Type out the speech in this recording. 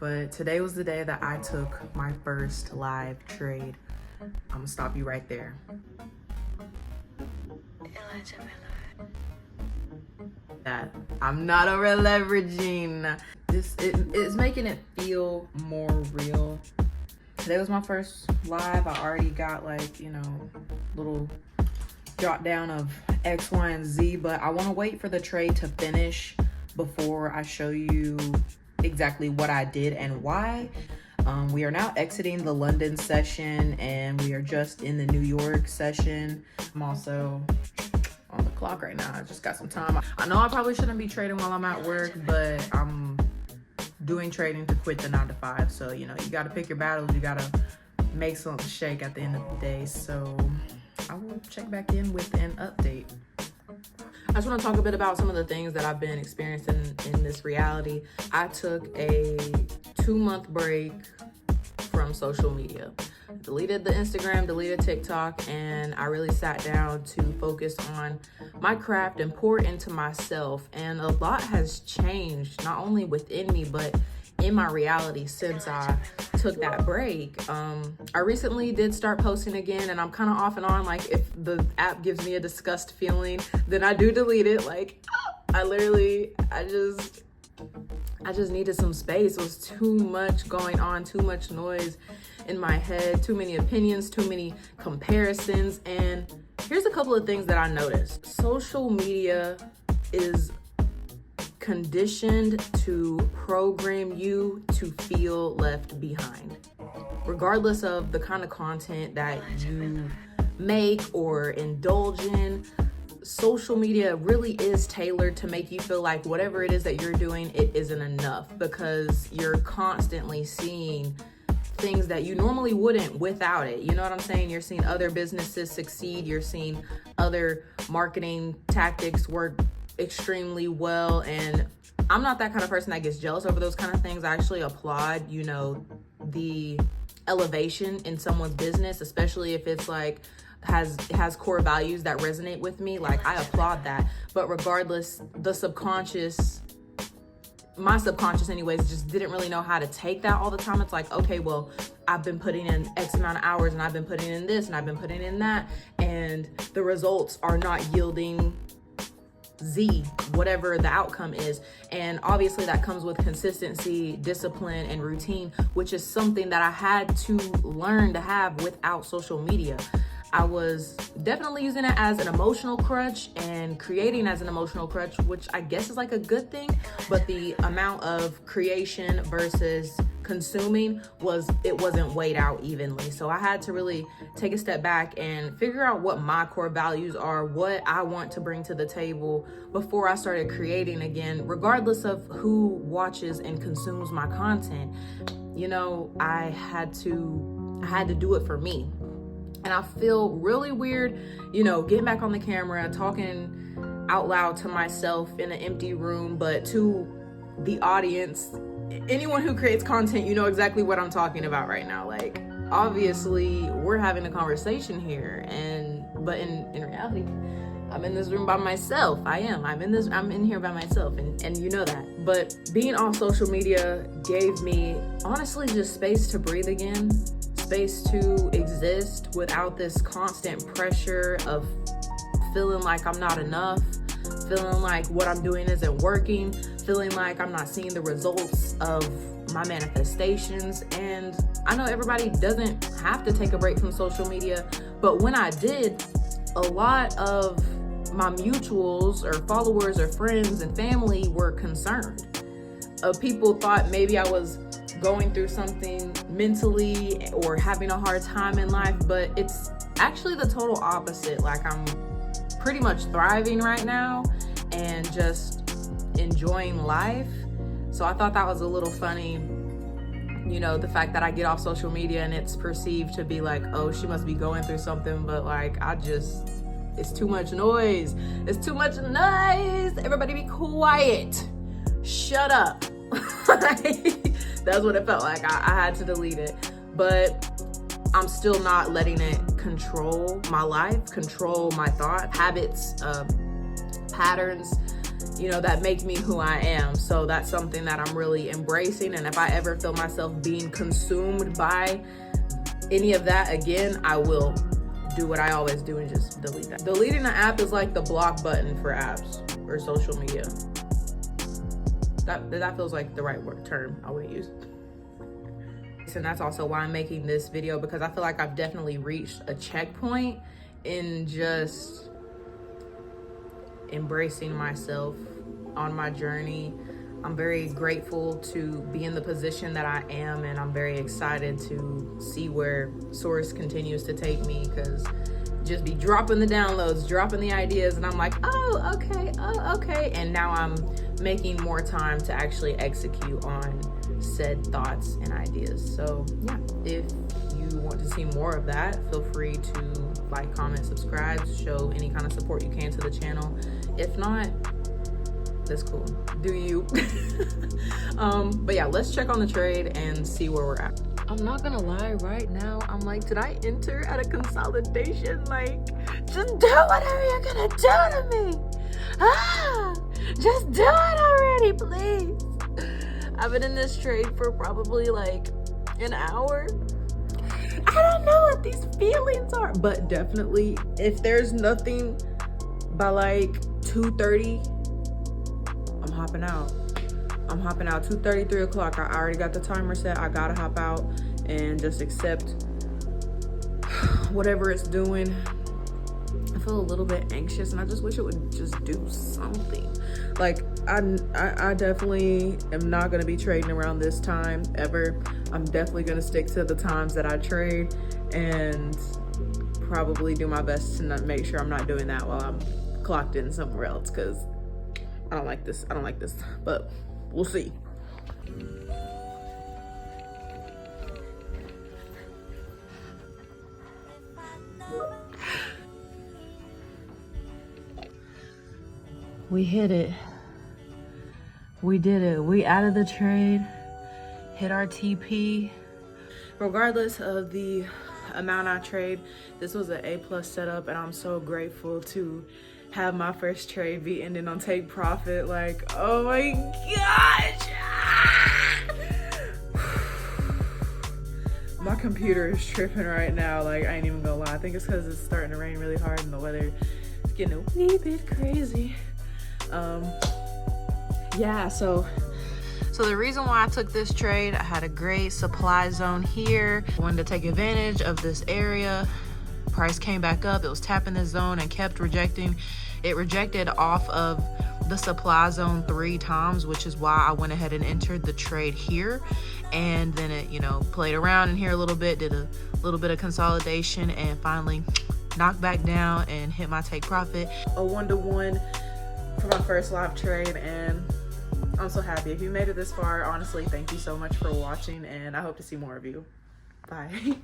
But today was the day that I took my first live trade. I'm gonna stop you right there. That I'm not over leveraging. It's making it feel more real. Today was my first live. I already got little jot down of X, Y, and Z, but I want to wait for the trade to finish before I show you exactly what I did and why. We are now exiting the London session and we are just in the New York session. I'm also on the clock right now. I just got some time. I know I probably shouldn't be trading while I'm at work, but I'm doing trading to quit the 9 to 5. So, you got to pick your battles. You got to make something shake at the end of the day. So I will check back in with an update. I just want to talk a bit about some of the things that I've been experiencing in this reality. I took a 2-month break from social media. Deleted the Instagram, deleted TikTok, and I really sat down to focus on my craft and pour into myself. And a lot has changed, not only within me, but in my reality since I took that break. I recently did start posting again, and I'm kind of off and on. Like, if the app gives me a disgust feeling, then I do delete it. Like, I just needed some space. It was too much going on, too much noise in my head, too many opinions, too many comparisons. And here's a couple of things that I noticed. Social media is conditioned to program you to feel left behind. Regardless of the kind of content that you make or indulge in, social media really is tailored to make you feel like whatever it is that you're doing, it isn't enough, because you're constantly seeing things that you normally wouldn't without it. You know what I'm saying? You're seeing other businesses succeed. You're seeing other marketing tactics work extremely well. And I'm not that kind of person that gets jealous over those kind of things. I actually applaud, the elevation in someone's business, especially if it's like has core values that resonate with me. Like, I applaud that. But regardless, my subconscious anyways just didn't really know how to take that all the time. It's like, okay, well, I've been putting in X amount of hours and I've been putting in this and I've been putting in that, and the results are not yielding Z, whatever the outcome is. And obviously that comes with consistency, discipline, and routine, which is something that I had to learn to have without social media. I was definitely using it as an emotional crutch and creating as an emotional crutch, which I guess is like a good thing, but the amount of creation versus consuming wasn't weighed out evenly. So I had to really take a step back and figure out what my core values are, what I want to bring to the table before I started creating again, regardless of who watches and consumes my content. I had to do it for me. And I feel really weird, getting back on the camera, talking out loud to myself in an empty room, but to the audience, anyone who creates content, you know exactly what I'm talking about right now. Like, obviously we're having a conversation here, but in reality, I'm in this room by myself. I'm in here by myself, and you know that. But being off social media gave me, honestly, just space to breathe again, space to exist without this constant pressure of feeling like I'm not enough, feeling like what I'm doing isn't working, feeling like I'm not seeing the results of my manifestations. And I know everybody doesn't have to take a break from social media, but when I did, a lot of my mutuals or followers or friends and family were concerned. People thought maybe I was going through something mentally or having a hard time in life, but it's actually the total opposite. Like, I'm pretty much thriving right now and just enjoying life. So I thought that was a little funny, the fact that I get off social media and it's perceived to be like, oh, she must be going through something, but like, it's too much noise. It's too much noise. Everybody be quiet. Shut up. That's what it felt like. I had to delete it, but I'm still not letting it control my life, control my thought habits, patterns. you know, that make me who I am. So that's something that I'm really embracing. And if I ever feel myself being consumed by any of that again, I will do what I always do and just delete that. Deleting the app is like the block button for apps or social media. That feels like the right term I would use. And that's also why I'm making this video, because I feel like I've definitely reached a checkpoint in just embracing myself on my journey. I'm very grateful to be in the position that I am, and I'm very excited to see where Source continues to take me, because just be dropping the downloads, dropping the ideas, and I'm like, oh, okay. And now I'm making more time to actually execute on said thoughts and ideas. So yeah, if you want to see more of that, feel free to like, comment, subscribe, show any kind of support you can to the channel. If not, that's cool, do you. But yeah, let's check on the trade and see where we're at. I'm not gonna lie, right now I'm like, did I enter at a consolidation? Like, just do whatever you're gonna do to me. Just do it already, please. I've been in this trade for probably like an hour. I don't know what these feelings are, but definitely if there's nothing by like 2:30, I'm hopping out. 2:30, 3 o'clock. I already got the timer set. I gotta hop out and just accept whatever it's doing. I feel a little bit anxious, and I just wish it would just do something. Like, I definitely am not gonna be trading around this time ever. I'm definitely gonna stick to the times that I trade and probably do my best to not make sure I'm not doing that while I'm clocked in somewhere else, because I don't like this. But we'll see. We hit it. We did it. We out of the trade, hit our TP. Regardless of the amount I trade, this was an A+ setup, and I'm so grateful to have my first trade be ending on take profit. Like, oh my gosh. My computer is tripping right now. Like, I ain't even gonna lie. I think it's because it's starting to rain really hard and the weather is getting a wee bit crazy. Yeah, so the reason why I took this trade, I had a great supply zone here. Wanted to take advantage of this area. Price came back up. It was tapping this zone and kept rejecting. It rejected off of the supply zone 3 times, which is why I went ahead and entered the trade here. And then it, you know, played around in here a little bit, did a little bit of consolidation, and finally knocked back down and hit my take profit. A 1-to-1 for my first live trade, and I'm so happy. If you made it this far, honestly, thank you so much for watching, and I hope to see more of you. Bye.